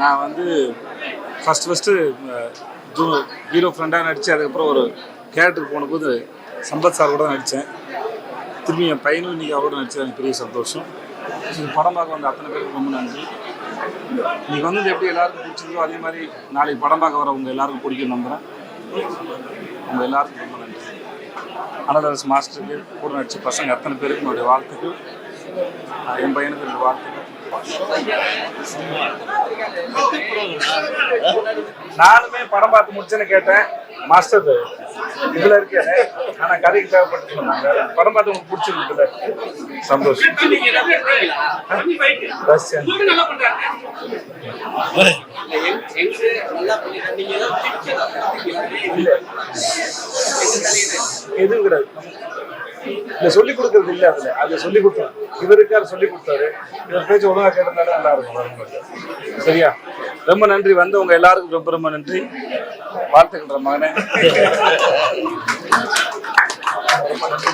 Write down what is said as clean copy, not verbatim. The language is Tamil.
நான் வந்து ஃபஸ்ட்டு ஹீரோ ஃப்ரெண்டாக நடித்தேன். அதுக்கப்புறம் ஒரு கேரக்டருக்கு போனபோது சம்பத் சார் கூட நடித்தேன். திரும்பி என் பையனும் இன்றைக்கி அவரோட நடித்தது எனக்கு பெரிய சந்தோஷம். படம் பார்க்க வந்த அத்தனை பேருக்கு ரொம்ப நன்றி. இன்றைக்கி வந்து எப்படி எல்லாருக்கும் பிடிச்சிருக்கோ அதே மாதிரி நாளைக்கு படம் பார்க்க வரவங்க எல்லாருக்கும் பிடிக்கும் நம்புகிறேன். உங்கள் எல்லாருக்கும் ரொம்ப நன்றி. அனதரஸ் மாஸ்டருக்கு கூட நடித்த பசங்க அத்தனை பேருக்கு என்னுடைய வாழ்த்துக்கள். என் பையனுக்கு என்னுடைய வாழ்த்துக்கள். நானுமே படம் பார்த்து முடிச்சேன்னு கேட்டேன். மாஸ்டர் இதுல இருக்கேன், ஆனா கதைக்கு தேவைப்பட்டு சொன்னாங்க. படம் பார்த்து உங்களுக்கு பிடிச்சிருக்குல்ல, சந்தோஷம். எதுவும் கிடையாது, இல்லை சொல்லிக் கொடுக்கறது இல்லை. அதை சொல்லிக் கொடுத்தோம். இவருக்காரு சொல்லிக் கொடுத்தாரு. இவர் பேச்சு ஒழுங்காக கேட்டிருந்தாலும் நல்லா இருக்கும். சரியா? ரொம்ப நன்றி. வந்தவங்க எல்லாருக்கும் ரொம்ப ரொம்ப நன்றி. வாழ்த்துக்கின்ற மகனே. ரொம்ப நன்றி.